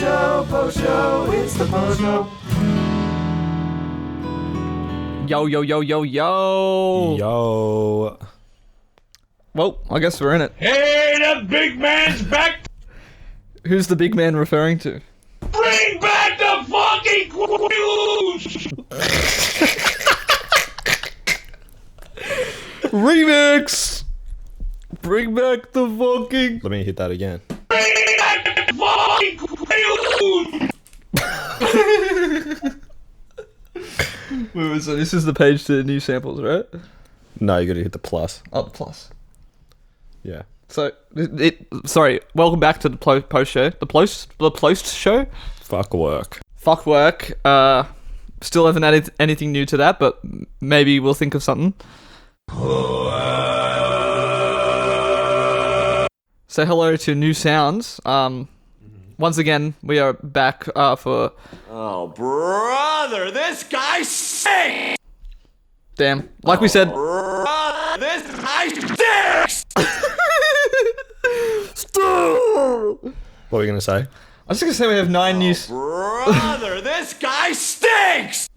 show, it's the post show. Yo. Yo. Well, I guess we're in it. Hey, the big man's back! Who's the big man referring to? Bring back the fucking news! Remix! Bring back the fucking... Let me hit that again. Bring back the fucking news! Wait, so this is the page to new samples, right? No, you gotta hit the plus. Oh, the plus. Yeah. So, sorry, welcome back to the post show. The post show? Fuck work. Fuck work. Still haven't added anything new to that, but maybe we'll think of something. Say hello to New Sounds. Once again, we are back for... Oh, brother, this guy stinks! Damn. Like we said... Brother, this guy stinks! What were you gonna say? I was just gonna say we have 9 new... Brother, this guy stinks!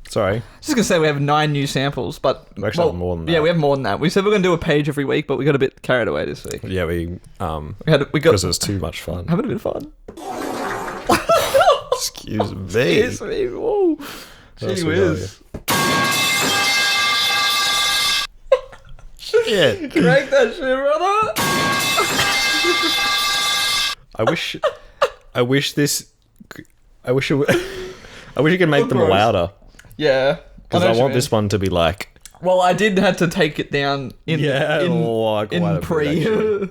Sorry. Just gonna say we have 9 new samples, but... We actually have more than that. Yeah, we have more than that. We said we are gonna do a page every week, but we got a bit carried away this week. Yeah, we got because it was too much fun. having a bit of fun. Excuse me. Excuse me. Whoa. What Gee else we whiz. Shit. Crank that shit, brother. I wish you could make them Gross. louder. Yeah. Because I want this one to be like... Well, I did have to take it down in like in quite a pre. bit, actually.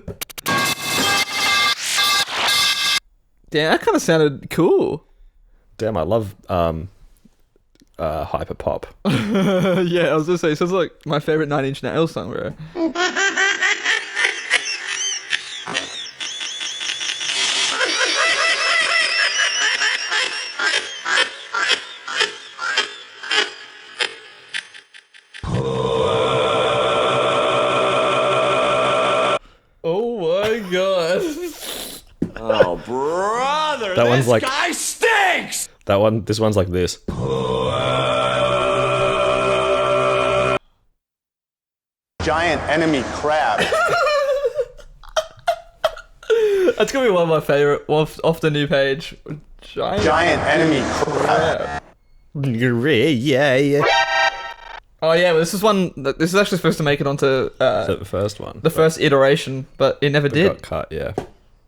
Damn, that kind of sounded cool. Damn, I love hyper pop. Yeah, I was gonna say, it sounds like my favorite 9 Inch Nails song, bro. Oh my god. Oh, brother, That one's this like- guy stinks! This one's like this. Giant enemy crab. That's gonna be one of my favorite off the new page. Giant enemy crab. Yeah. Oh yeah, well, this is actually supposed to make it onto Is that the first one? the first iteration, but it never It did. got cut, yeah.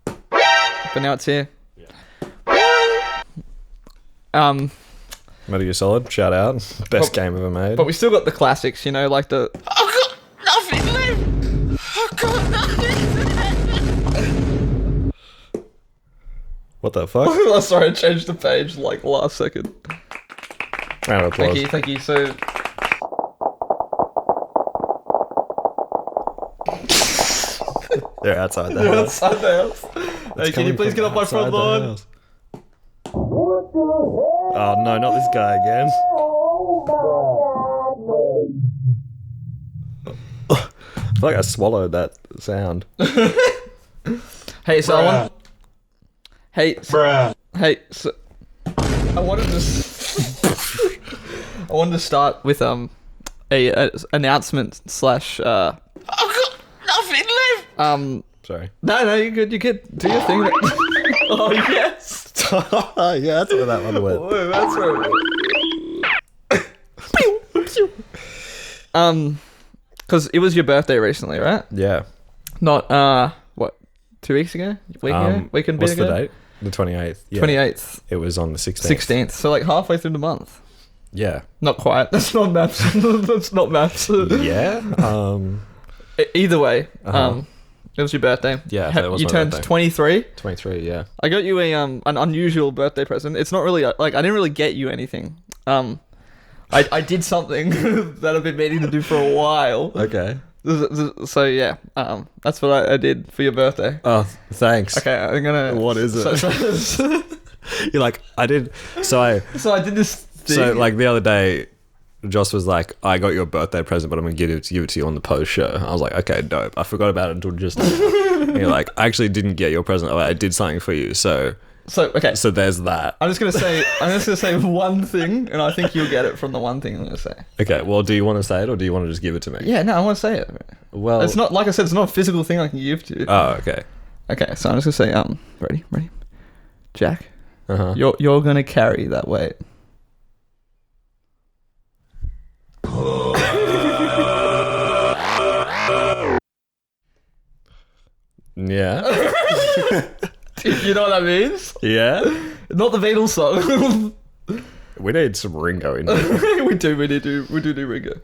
But now it's here. Metal Gear Solid, shout out. Best game ever made. But we still got the classics, you know, like the... I got nothing left! I got nothing left! What the fuck? Oh, sorry, I changed the page like last second. Round of applause. Thank you. So... They're outside the You're house. outside the house. Hey, can you please get off my front lawn? Oh no, not this guy again. I feel like I swallowed that sound. Hey, so I want... Hey, so... Bruh. Hey, so... I wanted to start with a announcement slash I got nothing left! Sorry. No, you're good. Do your thing. Oh yes. Yeah, that's where that one went. Oh, that's right. Because it was your birthday recently, right? Yeah. Not what, 2 weeks ago? Week and a bit What's ago? the date? The 28th. Yeah. 28th, It was on the 16th. 16th. So like halfway through the month. Yeah. Not quite. That's not maths. That's not maths. Yeah. Either way, Uh-huh. it was your birthday. Yeah, so it was you my turned birthday. 23. 23. Yeah. I got you an unusual birthday present. It's not really like I didn't really get you anything. I did something that I've been meaning to do for a while. Okay. So yeah, that's what I did for your birthday. Oh, thanks. Okay, I'm gonna. What is it? So You're like, I did. So I did this thing. So like the other day, Joss was like, I got you a birthday present, but I'm going to give it to you on the post show. I was like, okay, dope. I forgot about it until just now. And you're like, I actually didn't get your present. I did something for you. So there's that. I'm just gonna say one thing, and I think you'll get it from the one thing I'm gonna say. Okay, well, do you want to say it or do you want to just give it to me? Yeah, no, I want to say it. Well, It's not, like I said, it's not a physical thing I can give to you. Oh, okay. Okay, so I'm just gonna say, ready, Jack, Uh-huh. you're gonna carry that weight. Yeah. You know what that means? Yeah. Not the Beatles song. We need some Ringo in here. we do need Ringo.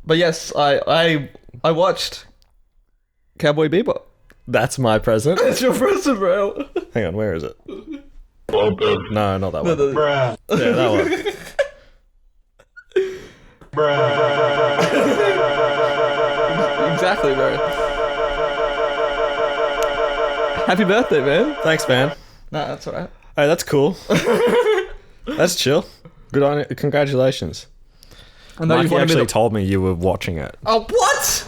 But yes, I watched Cowboy Bebop. That's my present. That's your present, bro. Hang on, where is it? No, not that one. Bruh. Yeah, that one. Exactly, bro. Happy birthday, man. Thanks, man. No, that's alright. Hey, that's cool. That's chill. Good on it. Congratulations. I know Mikey actually told me you were watching it. Oh, what?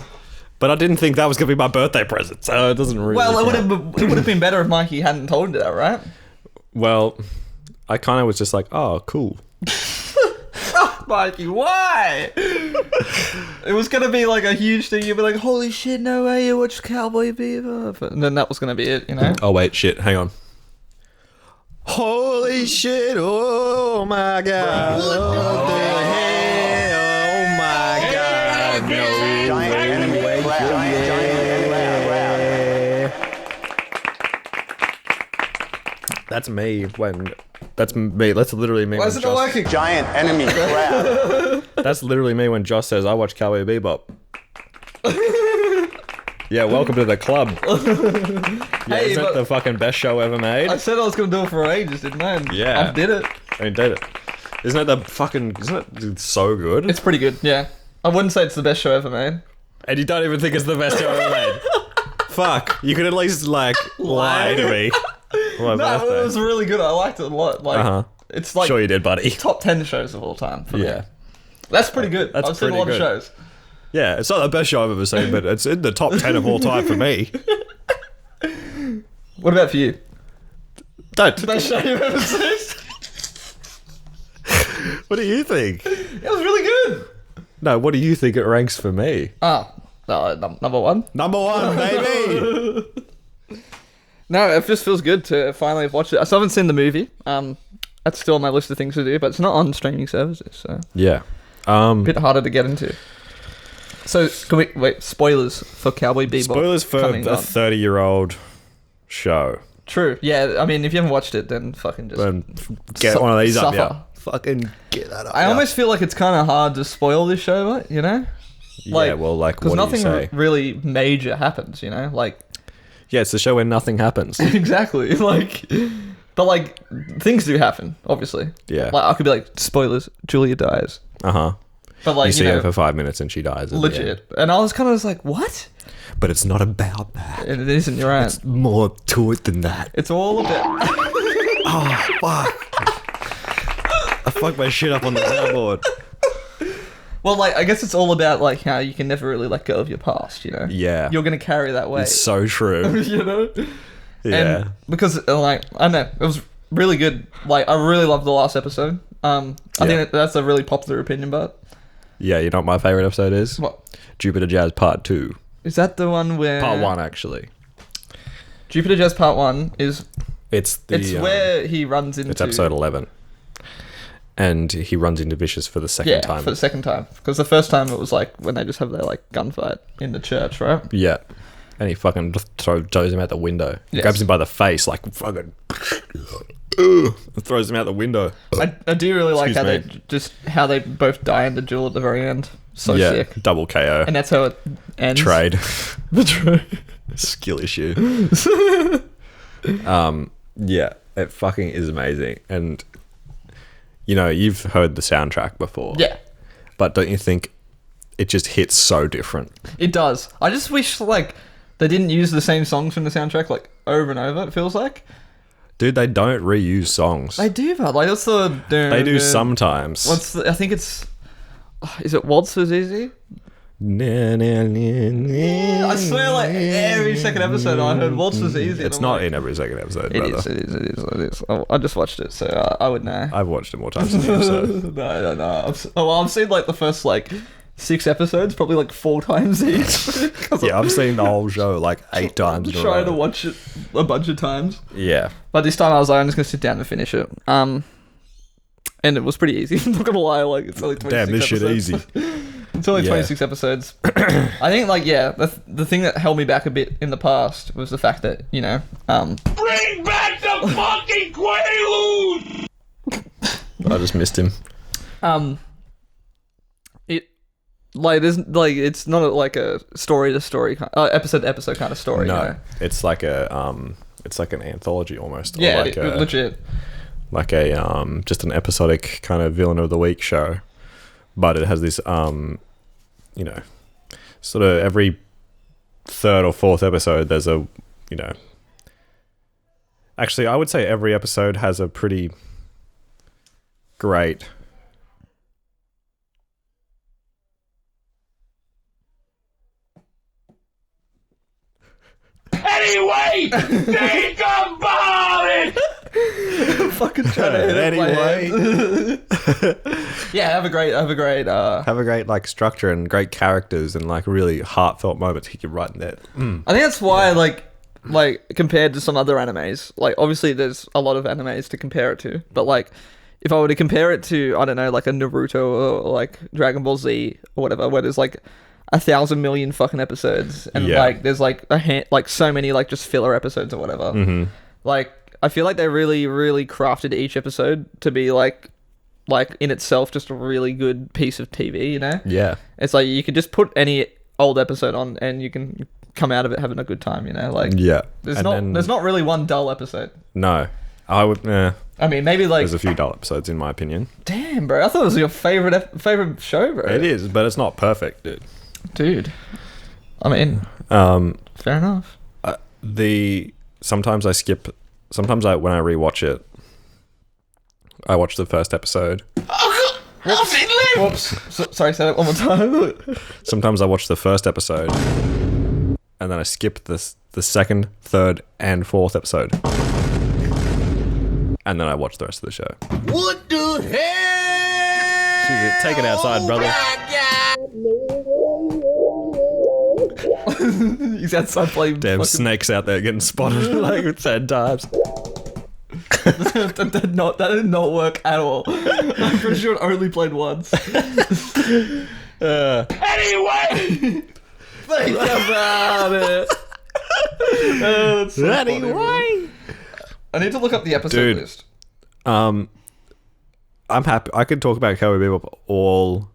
But I didn't think that was going to be my birthday present, so it doesn't really Well, it count. would have been better if Mikey hadn't told you that, right? Well, I kind of was just like, oh, cool. Mikey, why? It was gonna be like a huge thing. You'd be like, "Holy shit, no way! You watched Cowboy Bebop," and then that was gonna be it, you know. Oh, wait, shit. Hang on. Holy shit. Oh, my God. What the hell? Oh, my God. No. Giant enemy crab. Giant enemy crab. That's me when... That's me. That's literally me. Why is it not working? Giant enemy crab. That's literally me when Joss says, I watch Cowboy Bebop. Yeah, welcome to the club. Yeah, Hey, isn't but- it the fucking best show ever made? I said I was gonna do it for ages, didn't I? And Yeah. I did it. I did it. Isn't it so good? It's pretty good. Yeah, I wouldn't say it's the best show ever made. And you don't even think it's the best show ever made. Fuck. You could at least, like, lie to me. On my No, birthday. it was really good. I liked it a lot. Like, Uh-huh. it's like Sure you did, buddy. top 10 shows of all time for me. Yeah. That's pretty good. That's I've seen a pretty lot good. of shows. Yeah, it's not the best show I've ever seen, but it's in the top 10 of all time for me. What about for you? Don't. Best show you've ever seen? What do you think? It was really good. No, what do you think it ranks for me? Number one. Number one, baby! No, it just feels good to finally have watched it. I still haven't seen the movie. That's still on my list of things to do, but it's not on streaming services, so Yeah. a bit harder to get into. So, can we wait? Spoilers for Cowboy Bebop. Spoilers for a coming on. 30-year-old show. True. Yeah, I mean, if you haven't watched it, then fucking just Then get one of these up, suffer. yeah. Fucking get that up. I almost feel like it's kind of hard to spoil this show, right? You know? Yeah, well, like, because what do you nothing say? really major happens. You know, like Yeah, it's the show where nothing happens. exactly, like, but like things do happen, obviously. Yeah. Like I could be like, spoilers, Julia dies, Uh-huh. but like You see know, her for 5 minutes and she dies. at the end. legit. And I was kind of just like, what? But it's not about that. And it isn't. You're right. More to it than that. It's all about. Oh, fuck. I fucked my shit up on the soundboard. Well, like I guess it's all about like how you can never really let go of your past. You know. Yeah. You're gonna carry that weight. It's so true. you know. Yeah. And because like I don't know, it was really good. Like I really loved the last episode. I think that's a really popular opinion, but Yeah, you know what my favourite episode is? what Jupiter Jazz Part 2. is that the one where Part 1, actually. Jupiter Jazz Part 1 is It's where he runs into It's episode 11. And he runs into Vicious for the second time. for the second time, because the first time it was like when they just have their like gunfight in the church, right? Yeah. And he fucking throws him out the window. Yes. Grabs him by the face, like fucking... throws him out the window. I do really like Excuse how they both die in the duel at the very end. So yeah, sick. double KO. And that's how it ends. Trade. The trade. Skill issue. Yeah, it fucking is amazing. And, you know, you've heard the soundtrack before. Yeah, But don't you think it just hits so different? it does. I just wish like they didn't use the same songs from the soundtrack like over and over. It feels like Dude, they don't reuse songs. they do, but like what's the They do sometimes. What's the, I think it's Is it Waltz is Easy? I swear, like every second episode, I heard Waltz was easy. It's not in every second episode. It is. I just watched it, so I would know. I've watched it more times than you. So. No. I've seen like the first like 6 episodes, probably like 4 times each. Yeah, I've seen the whole show like 8 times. I'm trying to watch it a bunch of times. Yeah, but this time I was like, I'm just gonna sit down and finish it. And it was pretty easy. I'm not gonna lie, like it's only 26 damn, this shit easy. It's only 26 episodes. I think, like, yeah, the thing that held me back a bit in the past was the fact that, you know, Bring back the fucking Quaaludes! I just missed him. It, like, there's, like, it's not like a story-to-story, episode-to-episode kind of story, No, you know? it's like it's like an anthology almost. Or Yeah, like legit. Like a, just an episodic kind of villain of the week show. But it has this, you know, sort of every 3rd or 4th episode, there's a, you know, actually, I would say every episode has a pretty great. Anyway, think about it! Fucking trying to hit it Anyway. Yeah, have a great Have a great like structure and great characters and like really heartfelt moments hit you right in there. I think that's why like compared to some other animes, like obviously there's a lot of animes to compare it to, but like if I were to compare it to, I don't know, like a Naruto or like Dragon Ball Z or whatever, where there's like 1,000 million fucking episodes and like there's like like so many like just filler episodes or whatever. Like I feel like they really crafted each episode to be like in itself just a really good piece of TV, you know? Yeah. It's like you could just put any old episode on and you can come out of it having a good time, you know? Like Yeah. there's not really one dull episode. No. I would I mean, maybe like there's a few dull episodes in my opinion. damn, bro. I thought it was your favorite show, bro. It is, but it's not perfect, Dude. I mean, fair enough. Sometimes when I rewatch it, I watch the first episode. I've got nothing left! Whoops. Sorry, say that one more time. Sometimes I watch the first episode and then I skip the 2nd, 3rd, and 4th episode. And then I watch the rest of the show. What the hell? Take it outside, brother. He's outside playing Damn fucking... snakes out there getting spotted like 10 times. that did not work at all. I'm pretty sure it only played once. Anyway! Think about it. That's so Anyway. funny, I need to look up the episode Dude. list. I'm happy. I could talk about Cowboy Bebop all.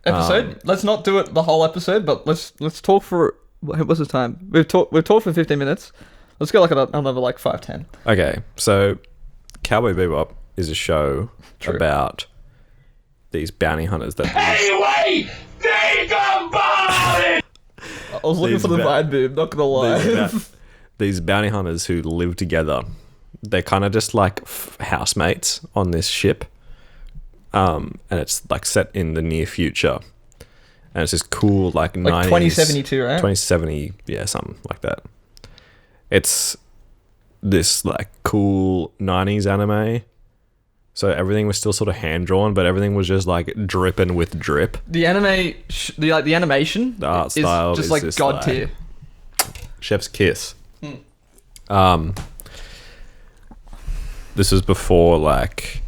Episode? Let's not do it the whole episode, but let's talk for... What's the time? We've talked for 15 minutes. Let's go like another like 5-10. Okay, so Cowboy Bebop is a show about these bounty hunters that. Anyway, think about it! I was looking for the vibe boom, not gonna lie. These bounty hunters who live together. They're kind of just like housemates on this ship. And it's like set in the near future. And it's this cool like 90s... 2072, right? 2070, yeah, something like that. It's this like cool 90s anime. So everything was still sort of hand-drawn, but everything was just like dripping with drip. The anime... the animation... The art style is just is like just god like tier. Chef's kiss. This is before like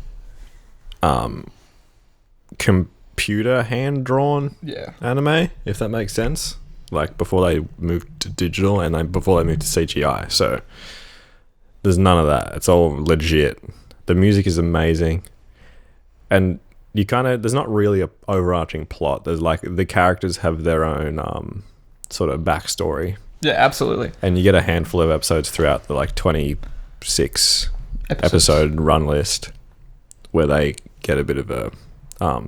computer hand-drawn anime, if that makes sense. Like before they moved to digital and then before they moved to CGI. So there's none of that. It's all legit. The music is amazing. And you kind of, there's not really a overarching plot. There's like the characters have their own sort of backstory. Yeah, absolutely. And you get a handful of episodes throughout the like 26 episode run list where they get a bit of a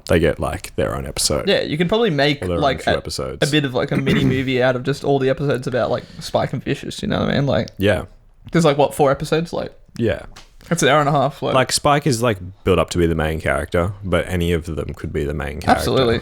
they get like their own episode. Yeah, you could probably make like a bit of like a mini movie out of just all the episodes about like Spike and Vicious, you know what I mean? Like, yeah, there's like what, 4 episodes? Like, Yeah. That's an hour and a half. Like Spike is like built up to be the main character, but any of them could be the main character. Absolutely.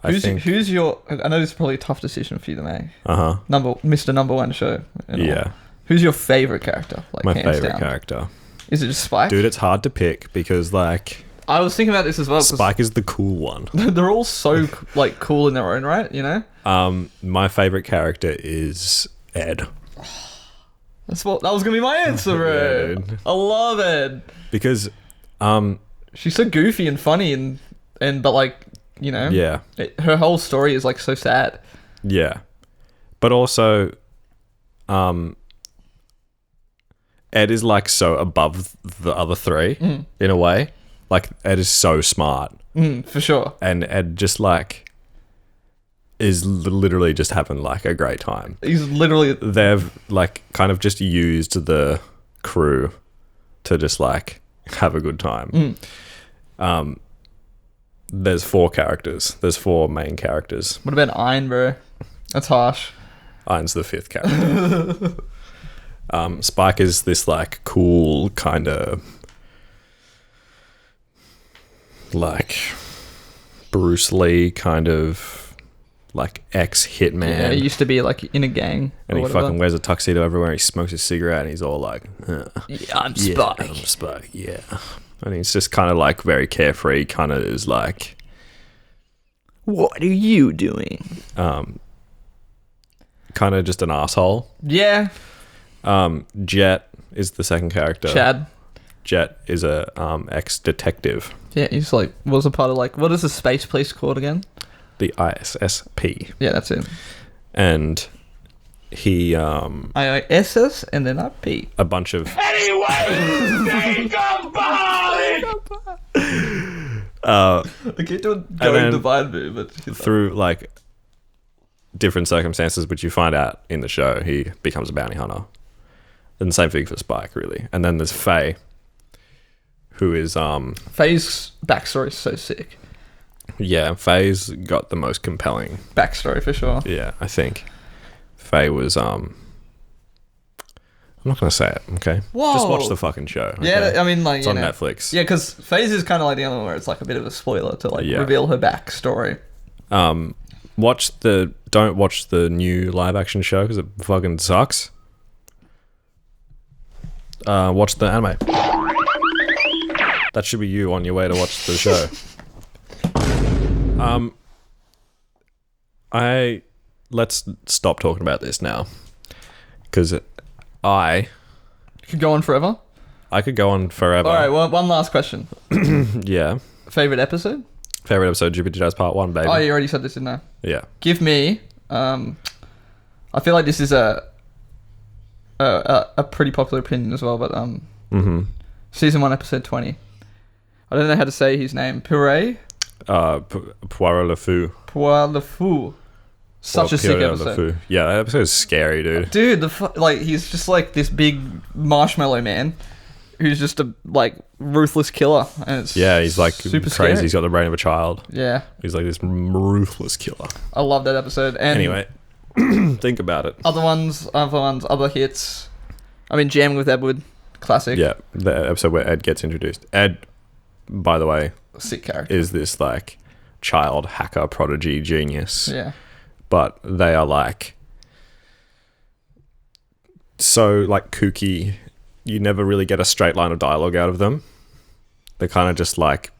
I Who's your? I know this is probably a tough decision for you to make. Mr. Number One show. Yeah. Who's your favorite character? Like my hands favorite down? character. Is it just Spike? Dude, it's hard to pick because like I was thinking about this as well. Spike is the cool one. They're all so like cool in their own right, you know. My favorite character is Ed. That was gonna be my answer, bro. Yeah, dude. I love Ed Because she's so goofy and funny and but like, you know, yeah. Her whole story is like so sad. Yeah. But also Ed is like so above the other three in a way. Like Ed is so smart. For sure. And Ed just like is literally just having like a great time. He's literally They've like kind of just used the crew to just like have a good time. There's 4 characters. There's 4 main characters. What about Ein, bro? That's harsh. Ein's the 5th character. Spike is this like cool kind of like Bruce Lee kind of like ex-hitman. Yeah, he used to be like in a gang. And he fucking wears a tuxedo everywhere. He smokes a cigarette and he's all like, yeah, I'm Spike. I'm Spike, yeah. And he's just kind of like very carefree, kind of is like, what are you doing? Kind of just an asshole. Yeah. Jet is the second character. Chad. Jet is a ex-detective. Yeah, he's like, was a part of like, what is the space police called again? The ISSP. Yeah, that's it. And he ISS and then IP. a bunch of Anyway, think about it. I keep doing going divide me, but through like different circumstances, which you find out in the show, he becomes a bounty hunter. And the same thing for Spike, really. And then there's Faye, who is Faye's backstory is so sick. Yeah, Faye's got the most compelling backstory for sure. Yeah, I think Faye was I'm not gonna say it, okay? Whoa. Just watch the fucking show. Okay? Yeah, I mean, like, it's on Netflix. Yeah, because Faze is kind of like the other one where it's like a bit of a spoiler to like reveal her backstory. Don't watch the new live action show because it fucking sucks. Watch the anime. That should be you on your way to watch the show. Let's stop talking about this now because I could go on forever. I could go on forever. All right, well, one last question. Yeah. Favorite episode? Favorite episode, Jupiter Jazz Part 1, baby. Oh, you already said this, didn't I? Yeah. Give me. I feel like this is a pretty popular opinion as well, but season 1, episode 20. I don't know how to say his name. Puree. Poirot Le Fou. Poirot Le Fou. Such a sick episode. Yeah, that episode is scary, dude. Dude, he's just like this big marshmallow man who's just a like ruthless killer, and it's he's like super crazy. Scary. He's got the brain of a child. Yeah, he's like this ruthless killer. I love that episode. And anyway, think about it. Other hits. I mean, Jamming with Edward, classic. Yeah, the episode where Ed gets introduced. Ed, by the way, sick character, is this like child hacker prodigy genius. Yeah. But they are like so like kooky. You never really get a straight line of dialogue out of them. They kind of just like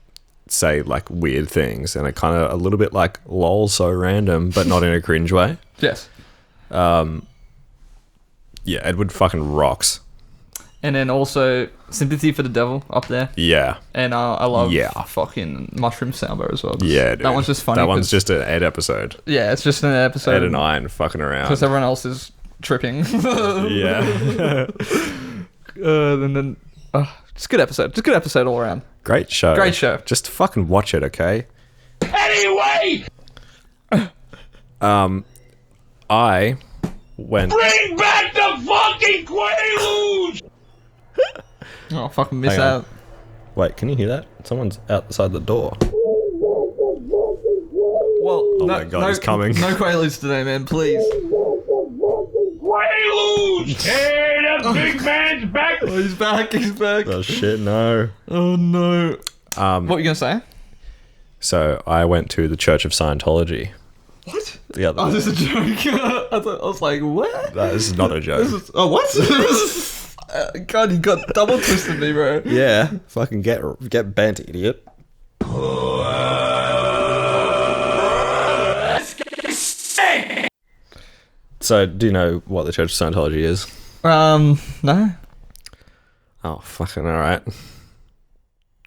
say like weird things, and it kind of a little bit like lol, so random, but not in a cringe way. Yes. Yeah, Edward fucking rocks. And then also Sympathy for the Devil up there. Yeah. And I love fucking Mushroom Samba as well. Yeah, dude. That one's just funny. That one's just an Ed episode. Yeah, it's just an episode. Ed and Ian fucking around. Because everyone else is tripping. Yeah. And then just a good episode. Just a good episode all around. Great show. Great show. Just fucking watch it, okay? Anyway! I went... Bring back the fucking Quaaludes! Oh, fucking miss out. Wait, can you hear that? Someone's outside the door. Well, oh my god, he's coming. No Quaaludes today, man, please. Quaaludes! Hey, the big man's back. Oh, he's back. He's back. Oh shit, no. Oh no. What were you gonna say? So I went to the Church of Scientology. What? The other. Oh, this is a joke. I was like, what? No, this is not a joke. What? God, you got double twisted me, bro. Yeah, fucking get bent, idiot. So, do you know what the Church of Scientology is? No. Oh, fucking alright.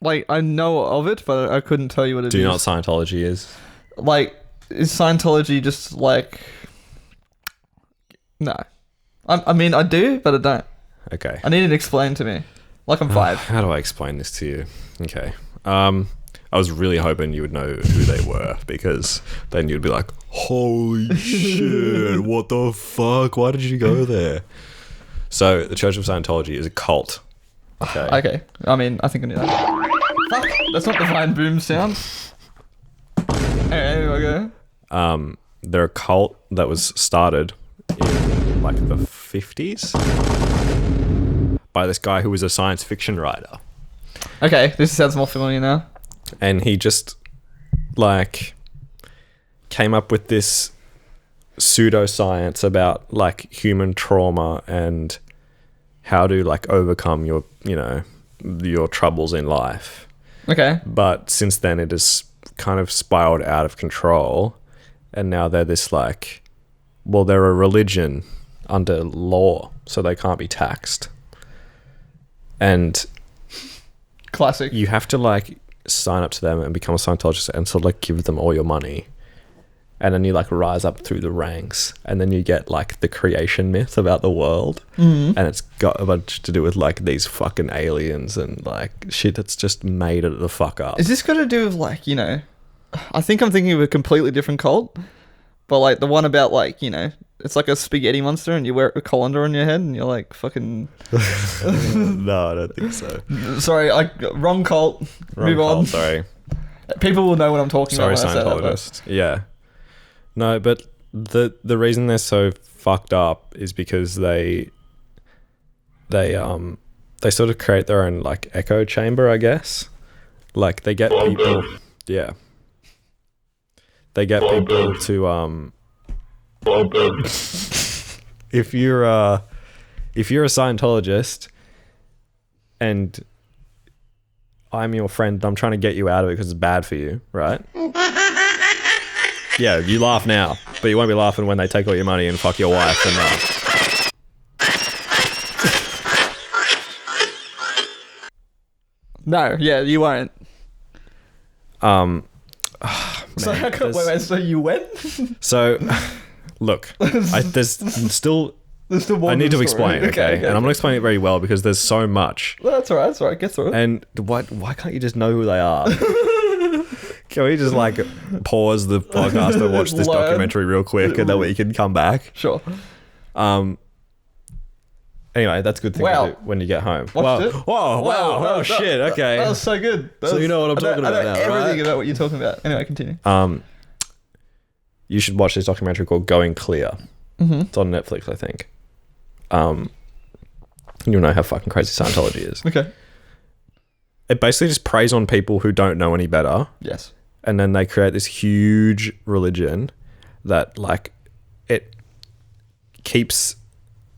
Like, I know of it, but I couldn't tell you what it is. Do you know what Scientology is? Like, is Scientology just like... No. I mean, I do, but I don't. Okay. I need it explained to me. Like I'm 5. How do I explain this to you? Okay. I was really hoping you would know who they were, because then you'd be like, holy shit, what the fuck? Why did you go there? So, the Church of Scientology is a cult. Okay. Okay. I mean, I think I knew that. Fuck! That's not the fine boom sound. Anyway, go. They're a cult that was started in like the 50s by this guy who was a science fiction writer. Okay, this sounds more familiar now. And he just like came up with this pseudoscience about like human trauma and how to like overcome your, you know, your troubles in life. Okay. But since then it has kind of spiraled out of control, and now they're this like, well, they're a religion under law, so they can't be taxed. And classic. You have to like sign up to them and become a Scientologist and sort of like give them all your money. And then you like rise up through the ranks, and then you get like the creation myth about the world. And it's got a bunch to do with like these fucking aliens and like shit that's just made it the fuck up. Is this got to do with like, you know, I think I'm thinking of a completely different cult, but like the one about like, you know, it's like a spaghetti monster and you wear a colander on your head and you're like fucking... No, I don't think so. Sorry, wrong cult. Wrong Move cult, on. sorry. People will know what I'm talking Sorry, about when I say that, Scientologist. Yeah. No, but the reason they're so fucked up is because they sort of create their own like echo chamber, I guess. Like they get people, yeah. They get people to if you're a Scientologist and I'm your friend, I'm trying to get you out of it because it's bad for you, right? Yeah, you laugh now, but you won't be laughing when they take all your money and fuck your wife and No, yeah, you won't. So man, wait, so you went? So, look, there's still more I need to story. explain, okay? And I'm not explaining it very well because there's so much. Well, that's alright, get through it. And why can't you just know who they are? Can we just like pause the podcast and watch this documentary real quick, and then we can come back? Sure. Anyway, that's a good thing to do when you get home. Watched it? Whoa, oh shit, okay. That was so good. So you know what I'm talking about now, everything right? about what you're talking about. Anyway, continue. You should watch this documentary called Going Clear. It's on Netflix, I think. You'll know how fucking crazy Scientology is. Okay. It basically just preys on people who don't know any better. Yes. And then they create this huge religion that like it keeps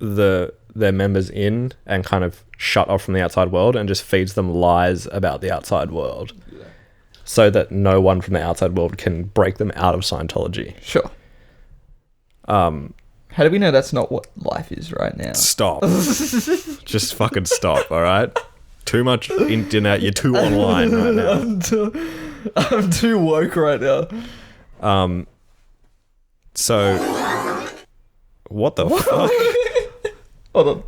their members in and kind of shut off from the outside world and just feeds them lies about the outside world. Yeah. So that no one from the outside world can break them out of Scientology. Sure. How do we know that's not what life is right now? Stop. Just fucking stop, all right? Too much internet. You're too online right now. I'm too woke right now. So, what the fuck? Hold on.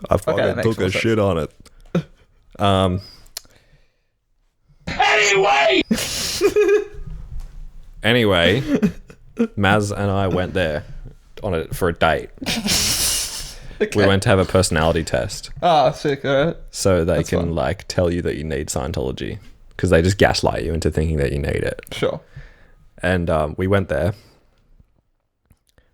I fucking took a shit on it. Anyway, Maz and I went there for a date. Okay. We went to have a personality test. Ah, sick. All right. So they That's can fun. like tell you that you need Scientology, because they just gaslight you into thinking that you need it. Sure. And we went there.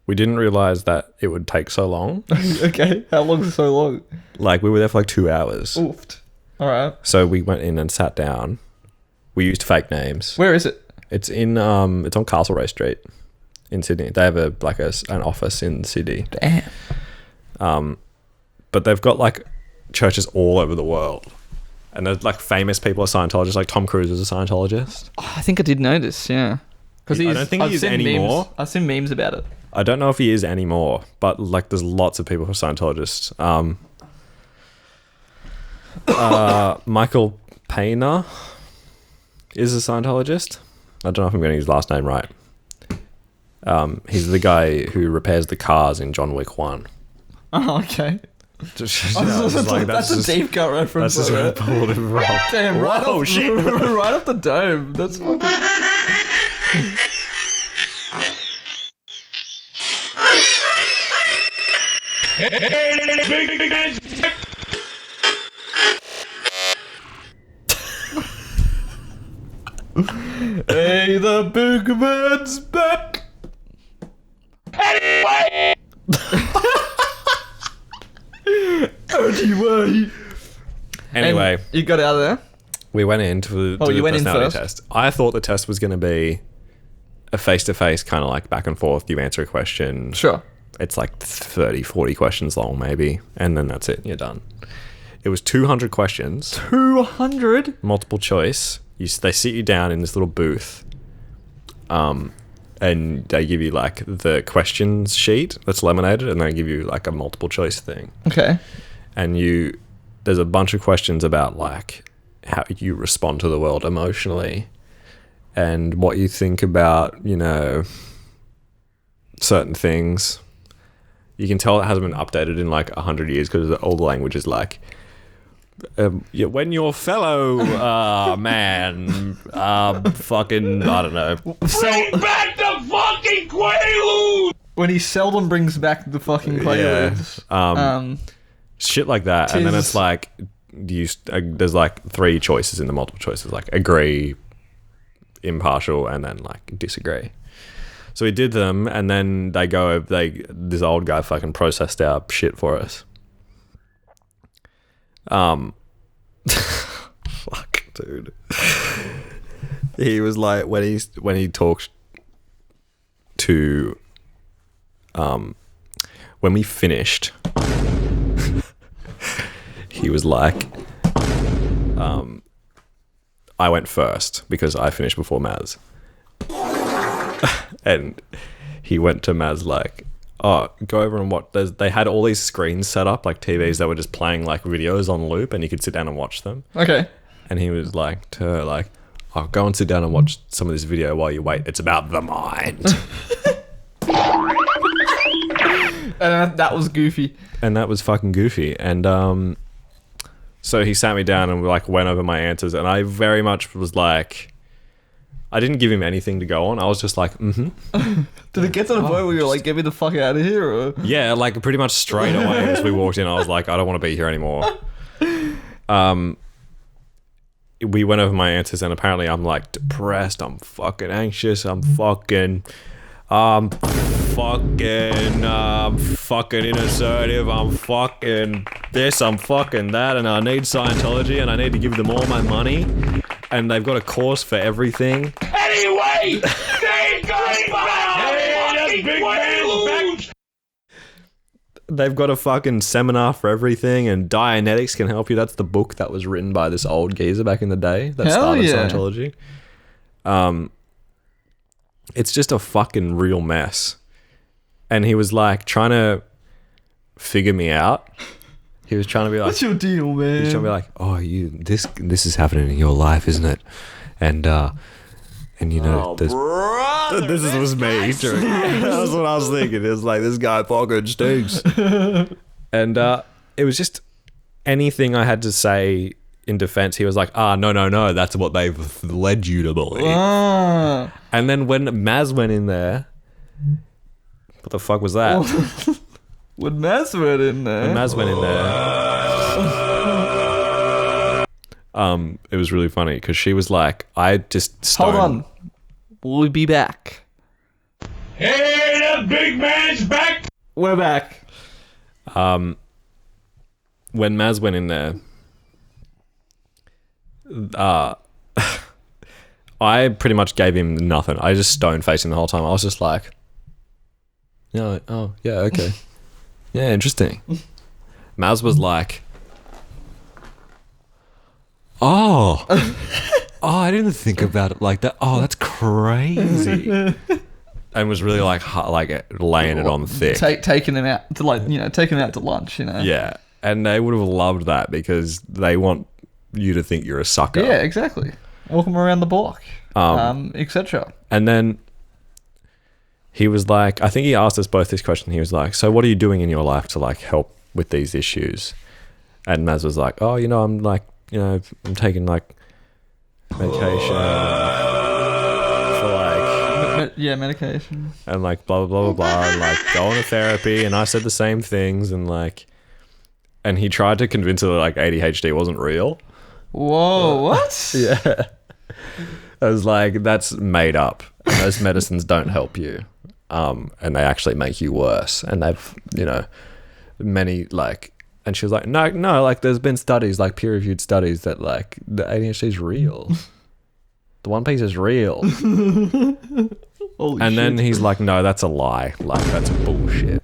we didn't realize that it would take so long. Okay, how long is so long? Like, we were there for like 2 hours. Oofed. All right. So we went in and sat down. We used fake names. Where is it? It's in it's on Castlereagh Street in Sydney. They have an office in Sydney. Damn. But they've got like churches all over the world. And there's like famous people are Scientologists, like Tom Cruise is a Scientologist. Oh, I think I did notice, yeah. Because I don't think he is anymore. I've seen memes about it. I don't know if he is anymore, but like there's lots of people who are Scientologists. Michael Payner is a Scientologist. I don't know if I'm getting his last name right. He's the guy who repairs the cars in John Wick 1. Oh, okay. That's a deep cut reference. That's just pulled him from. Damn, right Whoa, off, shit. right off the dome. That's fucking... Hey, the big man's back. Anyway, Anyway, you got out of there? we went in to do you the went in personality first? test. I thought the test was going to be a face-to-face kind of like back and forth. You answer a question. Sure. It's like 30, 40 questions long maybe. And then that's it. You're done. It was 200 questions. 200? Multiple choice. They sit you down in this little booth. And they give you like the questions sheet that's laminated, and they give you like a multiple choice thing. Okay. And there's a bunch of questions about like how you respond to the world emotionally and what you think about, certain things. You can tell it hasn't been updated in like 100 years because all the language is like, when your fellow man fucking, I don't know. bring back the fucking Quaaludes! When he seldom brings back the fucking Quaaludes. Shit like that. And then it's like, there's like 3 choices in the multiple choices, like agree, impartial, and then like disagree. So we did them, and then this old guy fucking processed our shit for us. Fuck, dude. He was like, when he talked to, when we finished, he was like, I went first because I finished before Maz. And he went to Maz like, oh, go over and watch. They had all these screens set up, like TVs that were just playing like videos on loop, and you could sit down and watch them. Okay. And he was like to her, like, oh, go and sit down and watch some of this video while you wait. It's about the mind. And that was goofy. And that was fucking goofy. And so he sat me down and like went over my answers, and I very much was like, I didn't give him anything to go on. I was just like, mm-hmm. Did it get to the point where you're like, get me the fuck out of here? Or? Yeah, like pretty much straight away as we walked in, I was like, I don't want to be here anymore. We went over my answers, and apparently I'm like depressed. I'm fucking anxious. I'm fucking inassertive. I'm fucking this. I'm fucking that. And I need Scientology, and I need to give them all my money. And they've got a course for everything. Anyway, they got fucking Quaaludes! They've got a fucking seminar for everything, and Dianetics can help you. That's the book that was written by this old geezer back in the day that started Scientology. It's just a fucking real mess. And he was like trying to figure me out. He was trying to be like, what's your deal, man? He was trying to be like, oh, this is happening in your life, isn't it? And you know, this was me. That's what I was thinking. It was like, this guy fucking stinks. And it was just anything I had to say in defense. He was like, no, that's what they've led you to believe. And then when Maz went in there, what the fuck was that? When Maz went in there. It was really funny because she was like, I just stoned. Hold on. We'll be back. Hey, that big man's back. We're back. When Maz went in there, I pretty much gave him nothing. I just stone facing the whole time. I was just like, yeah, oh yeah, okay, yeah, interesting. Maz was like, oh, I didn't think about it like that. Oh, that's crazy. And was really like laying it on thick. Taking him out to taking him out to lunch, you know. Yeah, and they would have loved that because they want you to think you're a sucker. Yeah, exactly. Walk him around the block, etc. And then he was like, I think he asked us both this question. He was like, so what are you doing in your life to like help with these issues? And Maz was like, oh, I'm like, I'm taking like medication for like medication and like blah blah blah blah blah and like going to therapy. And I said the same things and like, and he tried to convince her that like ADHD wasn't real. Whoa, what? Yeah. I was like, that's made up. And those medicines don't help you. And they actually make you worse. And they've, many like, and she was like, no, like there's been studies, like peer-reviewed studies that like the ADHD is real. The One Piece is real. And then he's like, no, that's a lie. Like that's bullshit.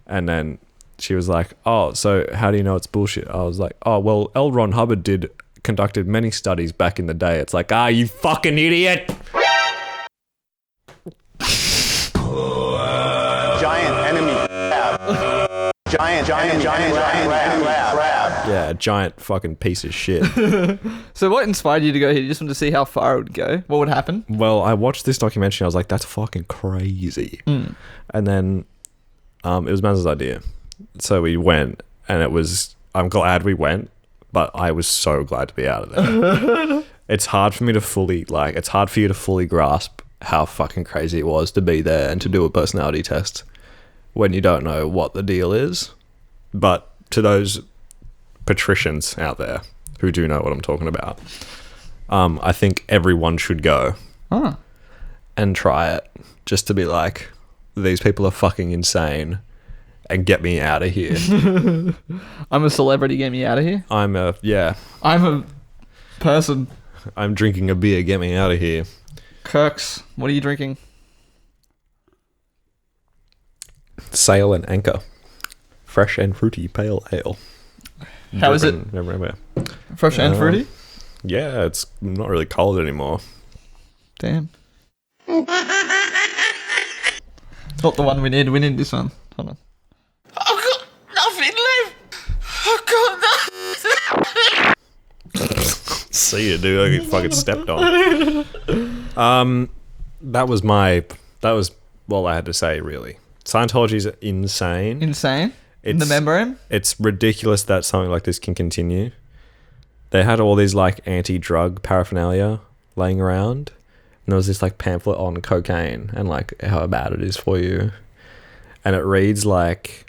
And then she was like, oh, so how do you know it's bullshit? I was like, oh, well, L. Ron Hubbard conducted many studies back in the day. It's like, you fucking idiot. Giant enemy crab. Giant crab. Yeah, a giant fucking piece of shit. So what inspired you to go here? You just wanted to see how far it would go? What would happen? Well, I watched this documentary and I was like, that's fucking crazy. And then it was Maz's idea. So we went and I'm glad we went, but I was so glad to be out of there. It's hard for me to it's hard for you to fully grasp how fucking crazy it was to be there and to do a personality test when you don't know what the deal is. But to those patricians out there who do know what I'm talking about, I think everyone should go and try it just to be like, these people are fucking insane and get me out of here. I'm a celebrity, get me out of here. I'm a person. I'm drinking a beer, get me out of here. Kirks, what are you drinking? Sail and Anchor. Fresh and fruity pale ale. How is it? Fresh and fruity? Yeah, it's not really cold anymore. Damn. It's not the one we need. We need this one. Hold on. I've got nothing left. See you, dude. I get fucking stepped on. That was all I had to say, really. Scientology's insane. Insane? In the membrane? It's ridiculous that something like this can continue. They had all these like anti-drug paraphernalia laying around. And there was this like pamphlet on cocaine and like how bad it is for you. And it reads like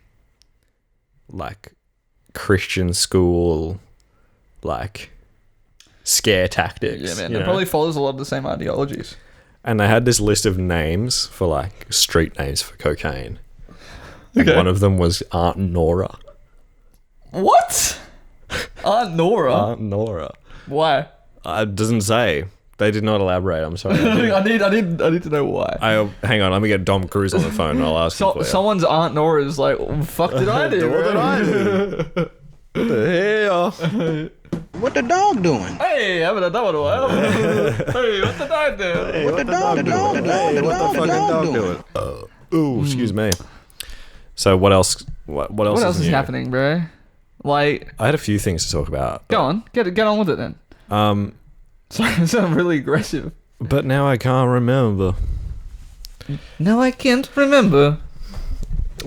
Christian school, like scare tactics. Yeah, man. It probably follows a lot of the same ideologies. And they had this list of names for like street names for cocaine. And one of them was Aunt Nora. What? Aunt Nora? Aunt Nora. Why? It doesn't say. They did not elaborate. I'm sorry. I need to know why. Hang on. Let me get Dom Cruise on the phone and I'll ask him for you. Someone's Aunt Nora is like, what the fuck did I do? What did I do? What the hell? What the dog doing? Hey, I haven't done it in a while. Hey, what the dog doing? What the dog doing? What the fucking dog doing? Ooh, excuse me. So what else? What else is happening, bro? Like, I had a few things to talk about. Go on, get on with it then. Sorry, I sound really aggressive. But now I can't remember. No, I can't remember.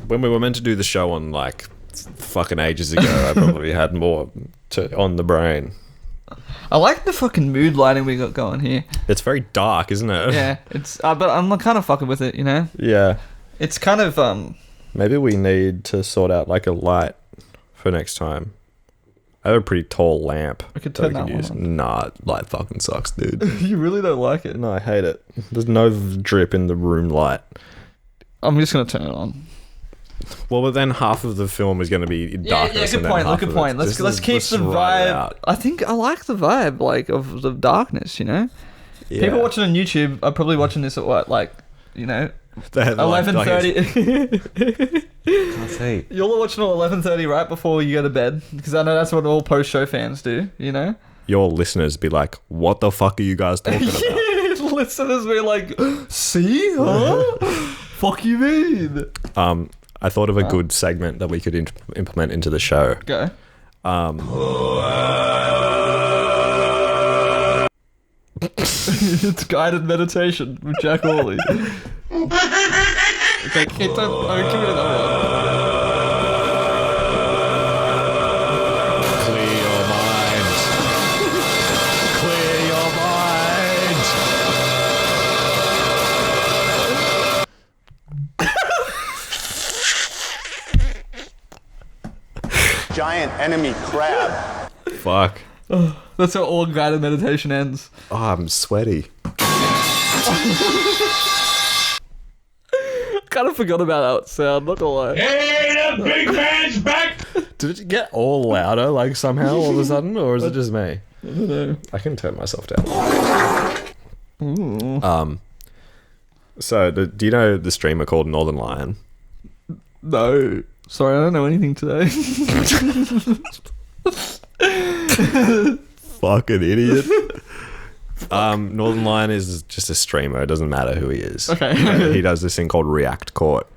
When we were meant to do the show on like fucking ages ago, I probably had more on the brain. I like the fucking mood lighting we got going here. It's very dark, isn't it? Yeah, it's. But I'm kind of fucking with it, you know. Yeah. It's kind of Maybe we need to sort out like a light for next time. I have a pretty tall lamp. I could turn that one on. Nah, light fucking sucks, dude. You really don't like it? No, I hate it. There's no drip in the room light. I'm just gonna turn it on. Well, but then half of the film is going to be darkness. Yeah, good point. Good point. Let's keep the vibe. I think I like the vibe, like, of the darkness. You know, people watching on YouTube are probably watching this at what, like, you know, 11:30. Can't see. You're watching at 11:30 right before you go to bed, because I know that's what all post-show fans do. You know, your listeners be like, "What the fuck are you guys talking about?" Listeners be like, "See, huh? Fuck you mean?" I thought of a good segment that we could implement into the show. Go. It's guided meditation with Jack Hawley. Okay, give me another one. Clear your mind. Clear your mind. Giant enemy crab. Fuck. That's how all guided meditation ends. Oh, I'm sweaty. Kind of forgot about that sound, not gonna lie. Hey, the big man's back! Did it get all louder, like, somehow, all of a sudden? Or is it just me? I don't know. I can turn myself down. So, do you know the streamer called Northern Lion? No. Sorry, I don't know anything today. Fucking idiot. Northern Lion is just a streamer. It doesn't matter who he is. Okay. He does this thing called React Court,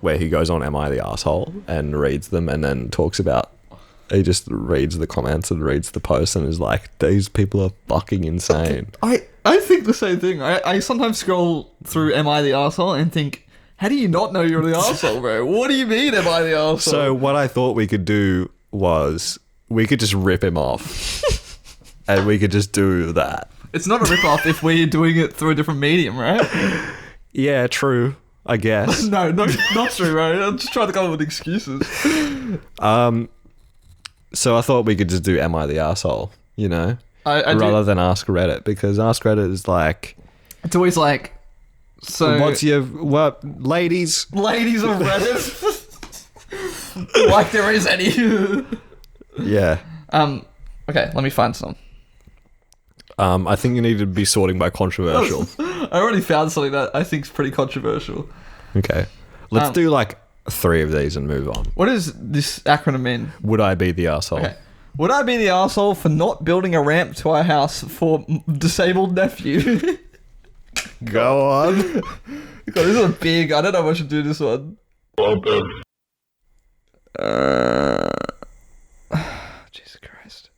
where he goes on "AmITheAsshole" and reads them, and then talks about. He just reads the comments and reads the posts and is like, "These people are fucking insane." I think the same thing. I sometimes scroll through "Am I the Arsehole" and think, how do you not know you're the arsehole, bro? What do you mean, am I the arsehole? So what I thought we could do was we could just rip him off, and we could just do that. It's not a rip-off if we're doing it through a different medium, right? Yeah, true. I guess. No, not true, right? I'm just trying to come up with excuses. So I thought we could just do "Am I the Arsehole?" You know, rather than Ask Reddit, because Ask Reddit is like, it's always like, so what's your ladies of Reddit? Like there is any. Yeah. Okay, let me find some. I think you need to be sorting by controversial. I already found something that I think is pretty controversial. Okay. Let's do like 3 of these and move on. What does this acronym mean? Would I be the arsehole? Okay. Would I be the arsehole for not building a ramp to our house for disabled nephew? Go on. God, this is a big... I don't know if I should do this one. Jesus Christ.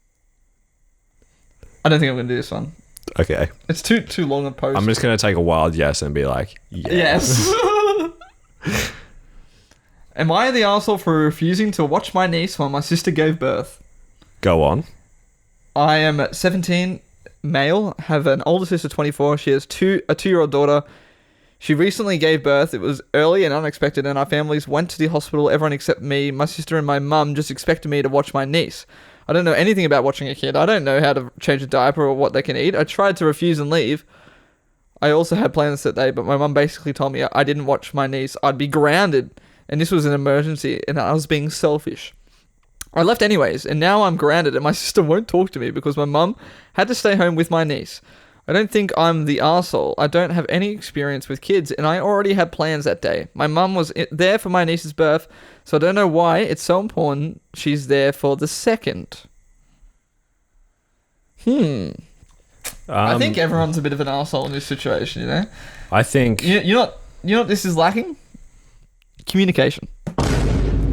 I don't think I'm going to do this one. Okay. It's too long a post. I'm just going to take a wild yes and be like, yes. Am I the arsehole for refusing to watch my niece while my sister gave birth? Go on. I am 17, male, have an older sister, 24. She has a 2-year-old daughter. She recently gave birth. It was early and unexpected, and our families went to the hospital. Everyone except me, my sister, and my mum just expected me to watch my niece. I don't know anything about watching a kid. I don't know how to change a diaper or what they can eat. I tried to refuse and leave. I also had plans that day, but my mum basically told me I didn't watch my niece, I'd be grounded, and this was an emergency, and I was being selfish. I left anyways, and now I'm grounded, and my sister won't talk to me because my mum had to stay home with my niece. I don't think I'm the arsehole. I don't have any experience with kids, and I already had plans that day. My mum was there for my niece's birth, so I don't know why it's so important she's there for the second. I think everyone's a bit of an arsehole in this situation, you know? I think... You know what this is lacking? Communication.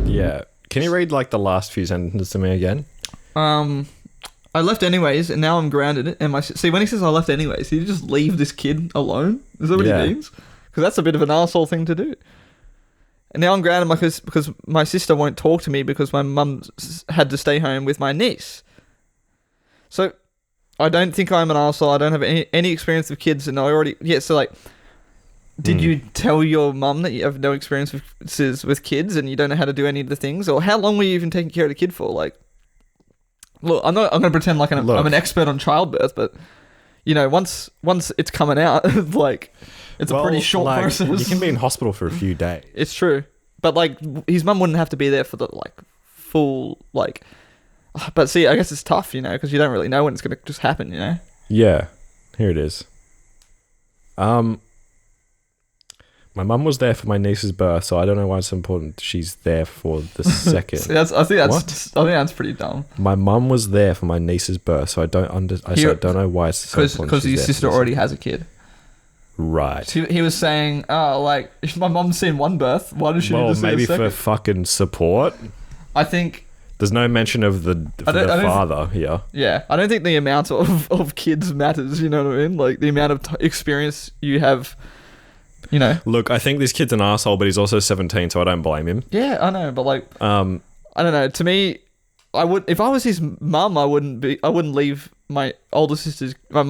Yeah. Can you read, like, the last few sentences to me again? I left anyways, and now I'm grounded. And see, when he says I left anyways, he just leave this kid alone? Is that what he means? Because that's a bit of an arsehole thing to do. And now I'm grounded because my sister won't talk to me because my mum had to stay home with my niece. So, I don't think I'm an arsehole. I don't have any experience with kids, and I already... Yeah, so, like... Did you tell your mum that you have no experience with kids and you don't know how to do any of the things? Or how long were you even taking care of the kid for? Like, look, I'm going to pretend like I'm an expert on childbirth, but you know, once it's coming out, like, it's a pretty short process. You can be in hospital for a few days. It's true. But, like, his mum wouldn't have to be there for the, like, full, like... But see, I guess it's tough, you know, because you don't really know when it's going to just happen, you know? Yeah. Here it is. My mum was there for my niece's birth, so I don't know why it's important she's there for the second. See, I think that's pretty dumb. My mum was there for my niece's birth, so I don't know why it's so important. Because your sister already has a kid. Right. He was saying, like, if my mum's seen one birth, why does she need to see maybe a second? for fucking support. I think... There's no mention of the father here. Yeah, I don't think the amount of kids matters, you know what I mean? Like, the amount of experience you have, you know. Look, I think this kid's an asshole, but he's also 17, so I don't blame him. Yeah, I know, but, like, I don't know. To me, if I was his mum, I wouldn't leave my older sisters, if I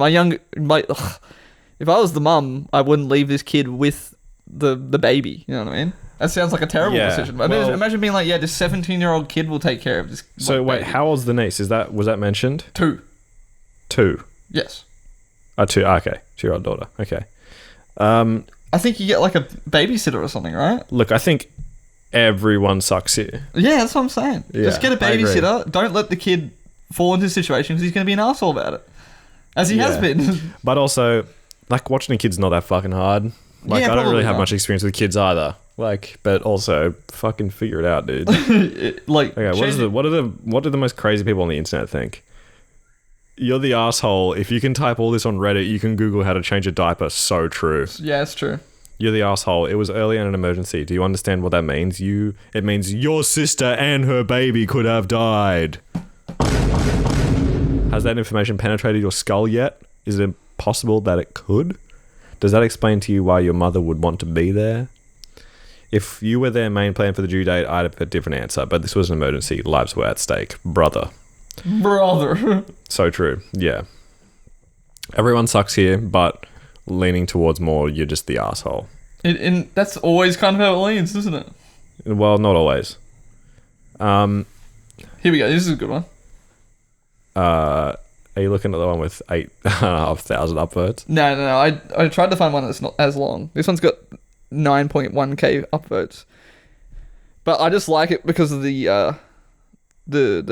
was the mum, I wouldn't leave this kid with the baby, you know what I mean? That sounds like a terrible decision. Imagine being like, this 17-year-old kid will take care of this. So wait, baby. How old's the niece? Was that mentioned? 2. 2? Yes. 2. Okay. 2-year-old daughter. Okay. I think you get like a babysitter or something, right? Look, I think everyone sucks here. Yeah, that's what I'm saying. Yeah, just get a babysitter. Don't let the kid fall into a situation because he's going to be an asshole about it. As he has been. But also, like, watching a kid's not that fucking hard. Like, I don't really have much experience with kids either. Like, but also, fucking figure it out, dude. Like, okay, what do the most crazy people on the internet think? You're the asshole. If you can type all this on Reddit, you can Google how to change a diaper. So true. Yeah, it's true. You're the asshole. It was early in an emergency. Do you understand what that means? It means your sister and her baby could have died. Has that information penetrated your skull yet? Is it possible that it could? Does that explain to you why your mother would want to be there? If you were their main plan for the due date, I'd have a different answer, but this was an emergency. Lives were at stake. Brother. So true. Yeah. Everyone sucks here, but leaning towards more, you're just the asshole. And that's always kind of how it leans, isn't it? Well, not always. Here we go. This is a good one. Are you looking at the one with 8,500 upvotes? No. I tried to find one that's not as long. This one's got 9.1k upvotes, but I just like it because of the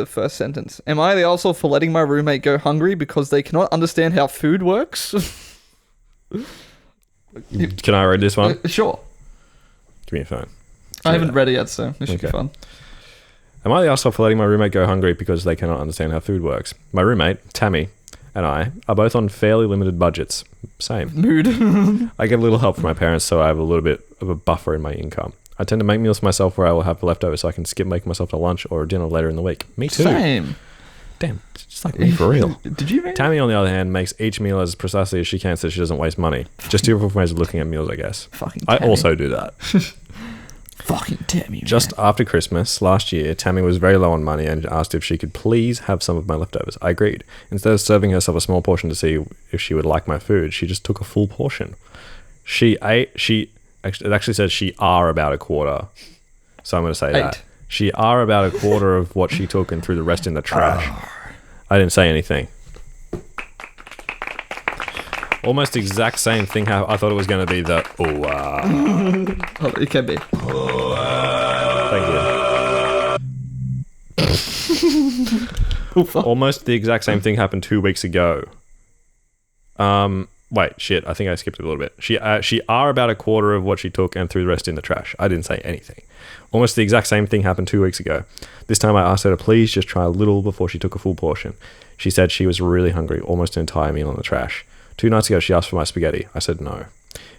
first sentence. Am I the asshole for letting my roommate go hungry because they cannot understand how food works? Can I read this one? Sure. Give me a phone. I haven't read it yet, so this should be fun. Am I the asshole for letting my roommate go hungry because they cannot understand how food works? My roommate, Tammy, and I are both on fairly limited budgets. Same. Mood. I get a little help from my parents, so I have a little bit of a buffer in my income. I tend to make meals for myself where I will have leftovers so I can skip making myself a lunch or a dinner later in the week. Me too. Same. Damn, just like me for real. Did you? Tammy, on the other hand, makes each meal as precisely as she can so she doesn't waste money. Just two different ways of looking at meals, I guess. Fucking I Tammy. also do that. Fucking Tammy, man. Just after Christmas last year, Tammy was very low on money and asked if she could please have some of my leftovers. I agreed. Instead of serving herself a small portion to see if she would like my food, she just took a full portion. It actually says she are about a quarter. So I'm going to say that. She are about a quarter of what she took and threw the rest in the trash. I didn't say anything. Almost the exact same thing. I thought it was going to be the It can be. Thank you. Almost the exact same thing happened 2 weeks ago. Wait, shit. I think I skipped a little bit. She are about a quarter of what she took and threw the rest in the trash. I didn't say anything. Almost the exact same thing happened 2 weeks ago. This time I asked her to please just try a little before she took a full portion. She said she was really hungry, almost an entire meal in the trash. 2 nights ago, she asked for my spaghetti. I said no.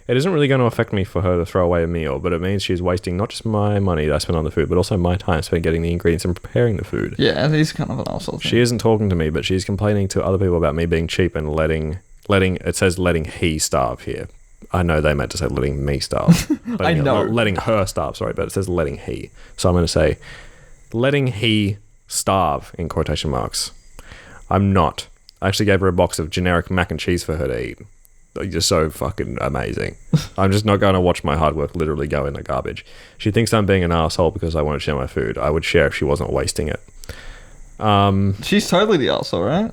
It isn't really going to affect me for her to throw away a meal, but it means she's wasting not just my money that I spent on the food, but also my time spent getting the ingredients and preparing the food. Yeah, he's kind of an asshole. She isn't talking to me, but she's complaining to other people about me being cheap and letting it says letting he starve here. I know they meant to say letting me starve. I know. Letting her starve, sorry, but it says letting he. So I'm going to say letting he starve in quotation marks. I'm not. I actually gave her a box of generic mac and cheese for her to eat. You're so fucking amazing. I'm just not going to watch my hard work literally go in the garbage. She thinks I'm being an asshole because I won't share my food. I would share if she wasn't wasting it. She's totally the asshole, right?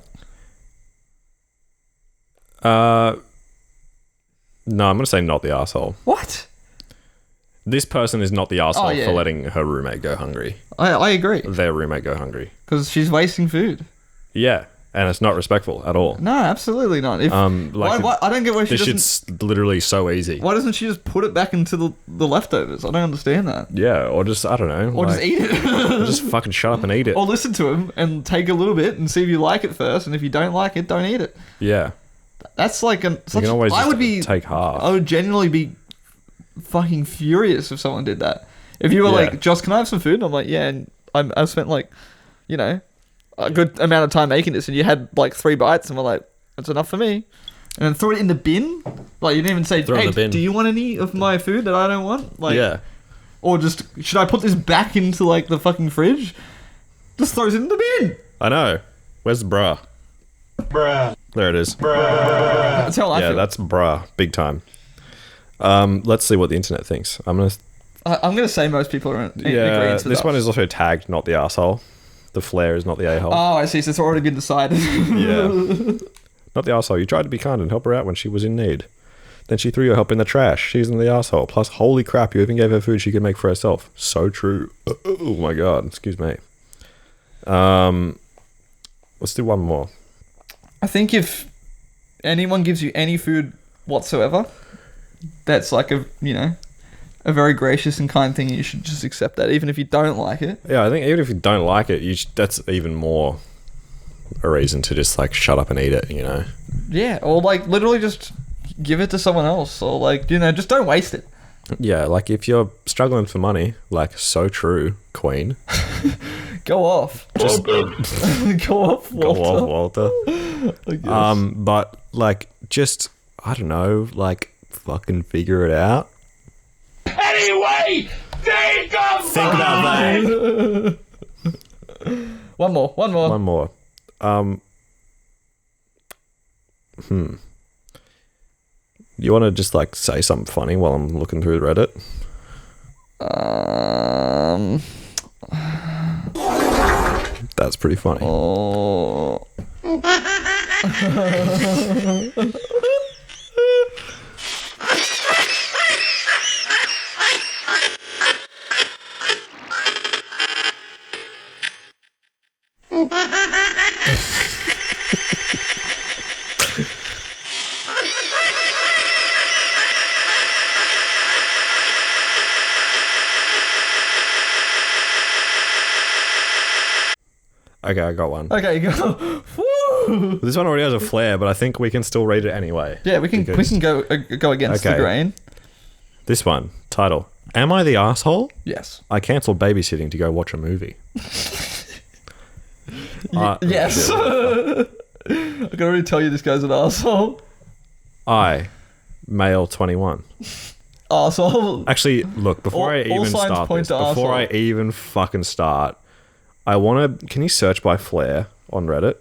No, I'm gonna say not the asshole. What? This person is not the asshole yeah. for letting her roommate go hungry. I agree. Their roommate go hungry. Because she's wasting food. Yeah, and it's not respectful at all. No, absolutely not. If, why, I don't get why she doesn't... This shit's literally so easy. Why doesn't she just put it back into the leftovers? I don't understand that. Yeah, or just, I don't know. Or just eat it. Or just fucking shut up and eat it. Or listen to him and take a little bit and see if you like it first, and if you don't like it, don't eat it. Yeah. That's like You can always take half. I would genuinely be fucking furious if someone did that. If you were like, Joss, can I have some food? And I'm like, yeah, and I've spent like, you know, a good amount of time making this, and you had like 3 bites, and we're like, that's enough for me. And then throw it in the bin. Like, you didn't even say, hey, do you want any of my food that I don't want? Like, yeah. Or just, should I put this back into like the fucking fridge? Just throws it in the bin. I know. Where's the bra? Bruh. There it is. Bruh. That's how I feel. Yeah, that's bra. Big time. Let's see what the internet thinks. I'm gonna say most people are in agreement with this us. one is also tagged not the asshole. The flare is not the a-hole. Oh, I see. So it's already been decided. Yeah. Not the asshole. You tried to be kind and help her out when she was in need. Then she threw your help in the trash. She's in the asshole. Plus, holy crap, you even gave her food she could make for herself. So true. Oh my god. Excuse me. Let's do one more. I think if anyone gives you any food whatsoever, that's like a very gracious and kind thing. You should just accept that, even if you don't like it. Yeah, I think even if you don't like it, that's even more a reason to just like shut up and eat it, you know? Yeah, or like literally just give it to someone else, or like, you know, just don't waste it. Yeah, like if you're struggling for money, like so true, Queen. Go off. Just go off, Walter. Go off, Walter. But like, just I don't know, like fucking figure it out. Anyway, think about that. One more. You want to just like say something funny while I'm looking through Reddit? That's pretty funny. Oh. Okay, I got one. Okay, go. Woo! This one already has a flare, but I think we can still read it anyway. Yeah, we can go against the grain. This one, title: Am I the asshole? Yes. I cancelled babysitting to go watch a movie. Yes. I can already tell you this guy's an asshole. I, male 21. Asshole. Actually, look, before I even fucking start, I want to... Can you search by flare on Reddit?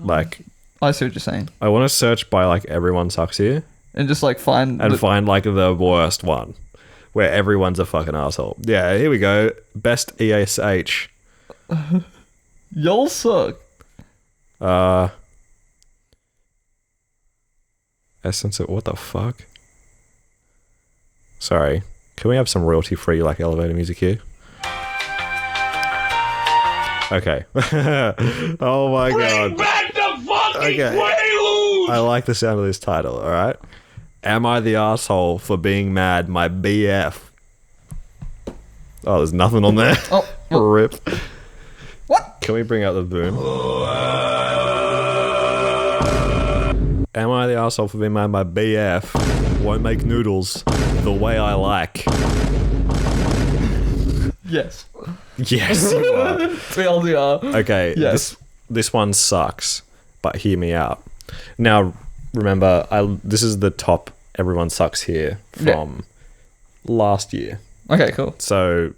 Like... I see what you're saying. I want to search by, like, everyone sucks here. And just, like, find, like, the worst one. Where everyone's a fucking asshole. Yeah, here we go. Best ESH. Y'all suck. Essence of... What the fuck? Sorry. Can we have some royalty-free, like, elevator music here? Okay. Oh my god. Bring back the fucking Quaaludes! I like the sound of this title, alright? Am I the asshole for being mad, my BF? Oh, there's nothing on there. Oh. Rip. What? Can we bring out the boom? Am I the asshole for being mad, my BF? Won't make noodles the way I like. Yes. Yes, you are. We all are. Okay, yes. This one sucks, but hear me out. Now, remember, this is the top everyone sucks here from last year. Okay, cool. So,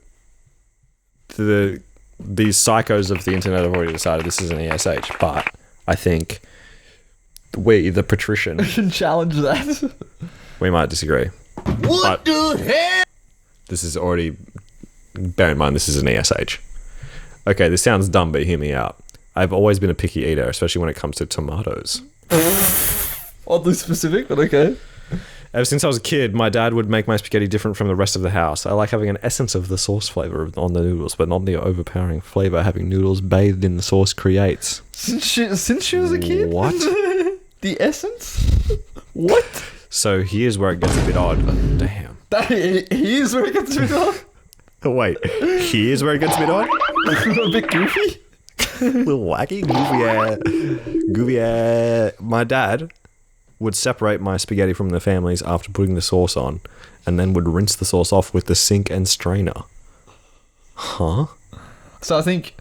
these psychos of the internet have already decided this is an ESH, but I think we, the patrician... We can challenge that. We might disagree. What the hell? This is already... Bear in mind, this is an ESH. Okay, this sounds dumb, but hear me out. I've always been a picky eater, especially when it comes to tomatoes. Oddly specific, but okay. Ever since I was a kid, my dad would make my spaghetti different from the rest of the house. I like having an essence of the sauce flavor on the noodles, but not the overpowering flavor having noodles bathed in the sauce creates. Since she was a kid? What? The essence? What? So here's where it gets a bit odd. Damn. Here's where it gets a bit odd? Wait, here's where it gets a bit odd? A bit goofy? A little wacky? Goofy. My dad would separate my spaghetti from the family's after putting the sauce on, and then would rinse the sauce off with the sink and strainer. Huh? So I think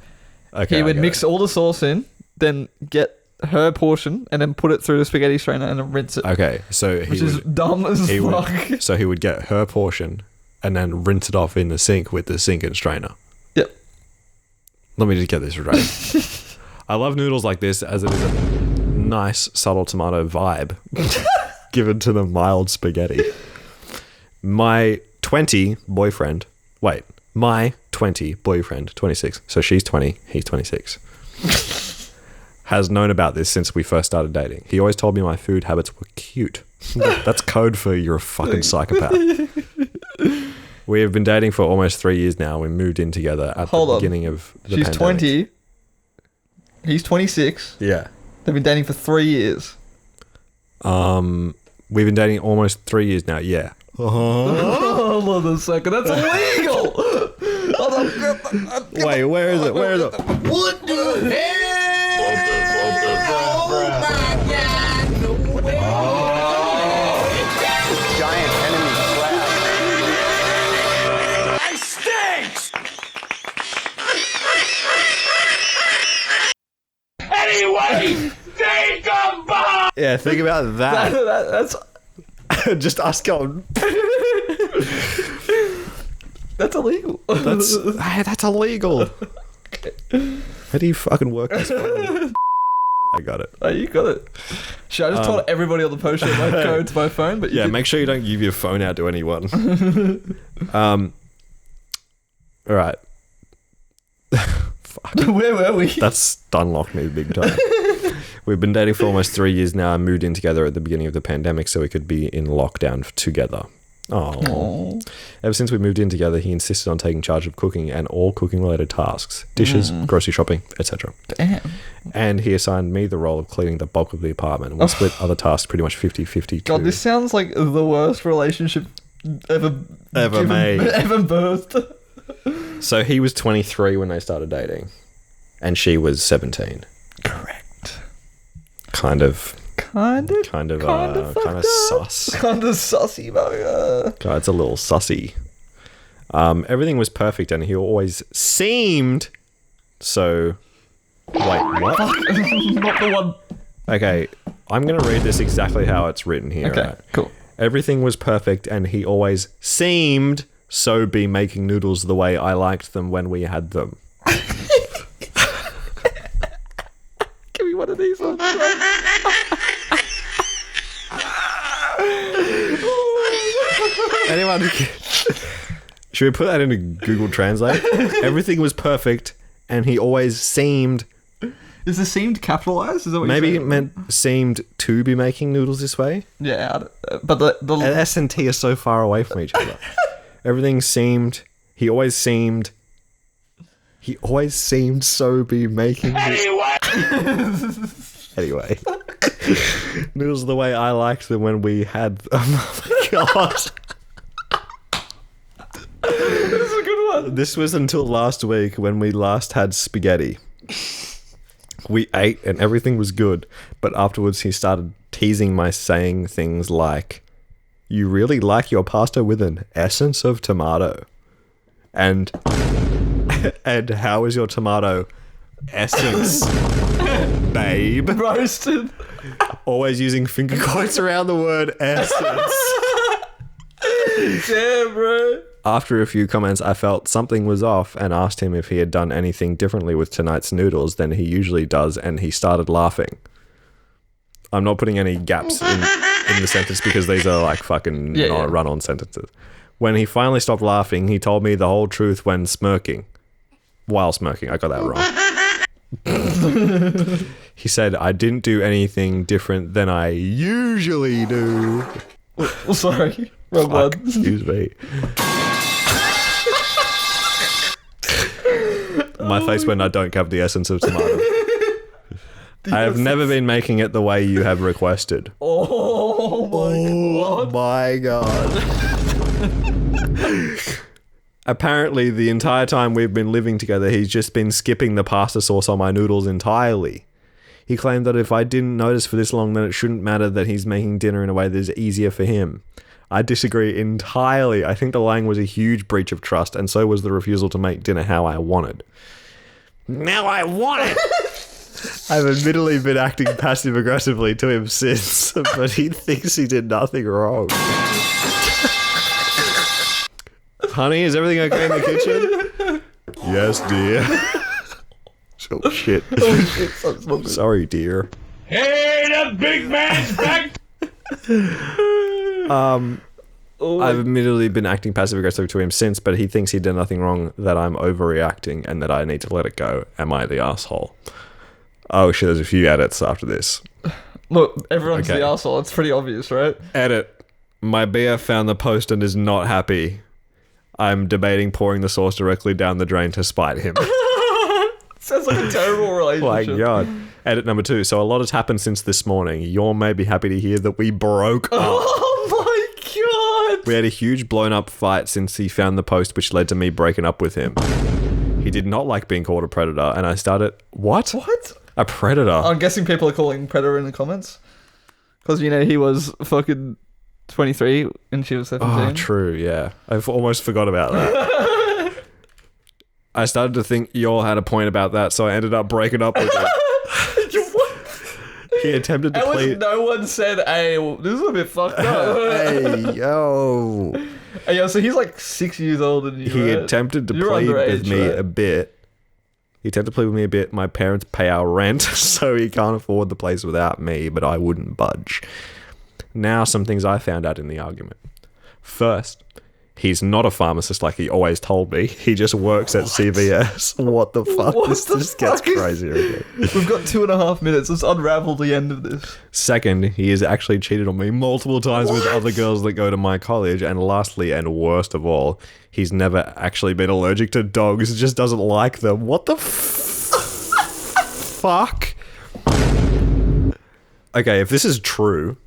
he would mix all the sauce in, then get her portion, and then put it through the spaghetti strainer and then rinse it. Okay, so which is dumb as fuck. So he would get her portion and then rinse it off in the sink with the sink and strainer. Yep. Let me just get this right. I love noodles like this as it is a nice subtle tomato vibe given to the mild spaghetti. My 20 boyfriend, 26, so she's 20, he's 26, has known about this since we first started dating. He always told me my food habits were cute. That's code for you're a fucking psychopath. We have been dating for almost 3 years now. We moved in together at the beginning of the pandemic. She's 20. He's 26. Yeah. They've been dating for 3 years. We've been dating almost 3 years now. Yeah. Hold on a second. That's illegal. Wait, where is it? Where is it? What the hell? Oh my God! No way! Giant enemy crab. I stinks. Anyway, take a bomb. Yeah, think about that. That's Just us going. that's illegal. That's illegal. How do you fucking work this? I got it. Oh, you got it. Should I just told everybody on the post show my code to my phone? But yeah, make sure you don't give your phone out to anyone. All right. Fuck. Where were we? That's unlocked me big time. We've been dating for almost 3 years now and moved in together at the beginning of the pandemic so we could be in lockdown together. Oh. Ever since we moved in together, he insisted on taking charge of cooking and all cooking-related tasks, dishes, grocery shopping, etc. Damn. And he assigned me the role of cleaning the bulk of the apartment. We split other tasks pretty much 50-50. God, this sounds like the worst relationship ever made. Ever birthed. So he was 23 when they started dating, and she was 17. Correct. Kind of Kind of sus. Kind of sussy, bugger. God, it's a little sussy. Everything was perfect, and he always seemed so. Wait, what? Not the one. Okay, I'm gonna read this exactly how it's written here. Okay, right? cool. Everything was perfect, and he always seemed so be making noodles the way I liked them when we had them. Give me one of these ones. Anyone? Should we put that into Google Translate? Everything was perfect, and he always seemed. Is the seemed capitalized? Is that what Maybe you're it meant seemed to be making noodles this way. Yeah, but the And S and T are so far away from each other. Everything seemed. He always seemed so be making. Anyway. Noodles the way I liked them when we had them. Oh my god. This is a good one. This was until last week when we last had spaghetti. We ate and everything was good, but afterwards he started teasing my saying things like, "You really like your pasta with an essence of tomato." And how is your tomato essence, babe? Roasted. Always using finger quotes around the word essence. Damn, bro. After a few comments, I felt something was off and asked him if he had done anything differently with tonight's noodles than he usually does, and he started laughing. I'm not putting any gaps in the sentence because these are like fucking run-on sentences. When he finally stopped laughing, he told me the whole truth while smirking. I got that wrong. He said, I didn't do anything different than I usually do. Oh, sorry. Wrong one. Excuse me. My face when I don't have the essence of tomato. I have never been making it the way you have requested. Oh my god. Apparently, the entire time we've been living together, he's just been skipping the pasta sauce on my noodles entirely. He claimed that if I didn't notice for this long, then it shouldn't matter that he's making dinner in a way that is easier for him. I disagree entirely. I think the lying was a huge breach of trust, and so was the refusal to make dinner how I wanted. Now I want it! I've admittedly been acting passive-aggressively to him since, but he thinks he did nothing wrong. Honey, is everything okay in the kitchen? Yes, dear. Oh, shit. Sorry, dear. Hey, the big man's back. I've admittedly been acting passive-aggressive to him since, but he thinks he did nothing wrong, that I'm overreacting, and that I need to let it go. Am I the asshole? Oh, shit, there's a few edits after this. Look, everyone's the asshole. It's pretty obvious, right? Edit. My BF found the post and is not happy. I'm debating pouring the sauce directly down the drain to spite him. Sounds like a terrible relationship. My God. Edit number 2. So a lot has happened since this morning. You're maybe happy to hear that we broke up. Oh my god. We had a huge blown up fight since he found the post, which led to me breaking up with him. He did not like being called a predator, and I started... What? What? A predator? I'm guessing people are calling predator in the comments. Because, you know, he was fucking 23 and she was 17. Oh, true, yeah. I've almost forgot about that. I started to think you all had a point about that, so I ended up breaking up with him. He attempted to plead... No one said, hey, well, this is a bit fucked up. Hey, yo. Hey, yo, so he's like 6 years older than you, He right? attempted to You're plead underage, with me right? a bit. He attempted to plead with me a bit. My parents pay our rent, so he can't afford the place without me, but I wouldn't budge. Now, some things I found out in the argument. First, he's not a pharmacist like he always told me. He just works at CVS. What the fuck? This just gets crazier again. We've got 2.5 minutes. Let's unravel the end of this. Second, he has actually cheated on me multiple times with other girls that go to my college. And lastly, and worst of all, he's never actually been allergic to dogs. He just doesn't like them. What the fuck? Okay, if this is true,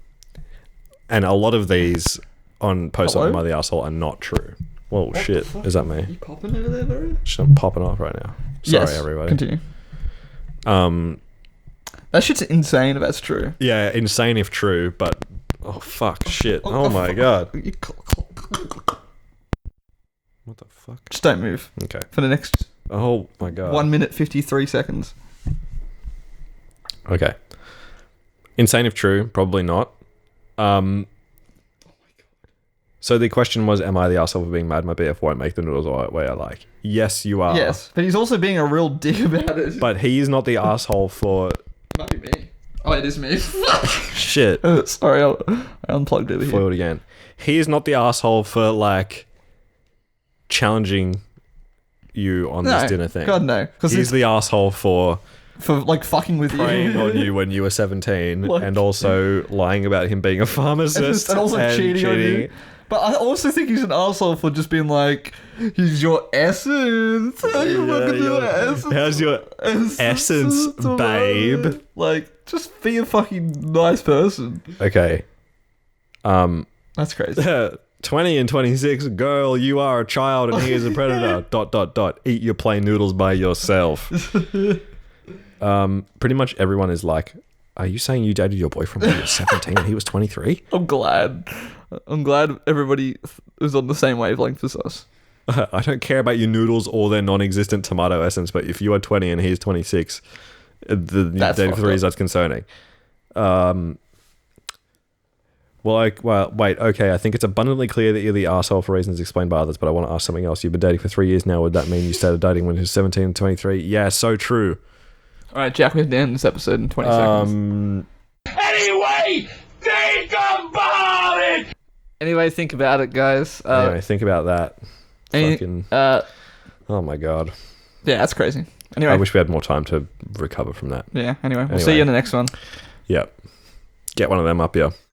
and a lot of these on posts on Am I the Asshole are not true. Whoa, shit. Is that me? Are you popping over there, bro? I'm popping off right now. Sorry, yes, everybody. Continue. That shit's insane if that's true. Yeah, insane if true, but... Oh, fuck. Shit. Oh my god. What the fuck? Just don't move. Okay. For the next... Oh my god. 1 minute 53 seconds. Okay. Insane if true, probably not. So the question was, am I the asshole for being mad my BF won't make the noodles the way I like? Yes, you are. Yes, but he's also being a real dick about it. But he's not the asshole for... It might be me. Oh, it is me. Shit. Sorry, I unplugged it here. Foiled again. He's not the asshole for, like, challenging you on this dinner thing. God, no. He's the asshole for like, fucking with preying you. on you when you were 17 Like- and also lying about him being a pharmacist. And also cheating on you. But I also think he's an asshole for just being like, he's your essence. How you fucking do essence? How's your essence, babe? Like, just be a fucking nice person. Okay. That's crazy. 20 and 26, girl, you are a child and he is a predator. ... Eat your plain noodles by yourself. Pretty much everyone is like, are you saying you dated your boyfriend when you were 17 and he was 23? I'm glad everybody is on the same wavelength as us. I don't care about your noodles or their non-existent tomato essence, but if you are 20 and he's 26, the dating for 3 years, that's concerning. Wait, okay, I think it's abundantly clear that you're the arsehole for reasons explained by others, but I want to ask something else. You've been dating for 3 years now. Would that mean you started dating when he was 17 and 23? Yeah, so true. All right, Jack, we're down this episode in 20 seconds. Anyway, think about it! Anyway, think about it, guys. Anyway, think about that. Any- Fucking... oh my god. Yeah, that's crazy. Anyway, I wish we had more time to recover from that. Yeah. Anyway, we'll see you in the next one. Yep. Get one of them up here.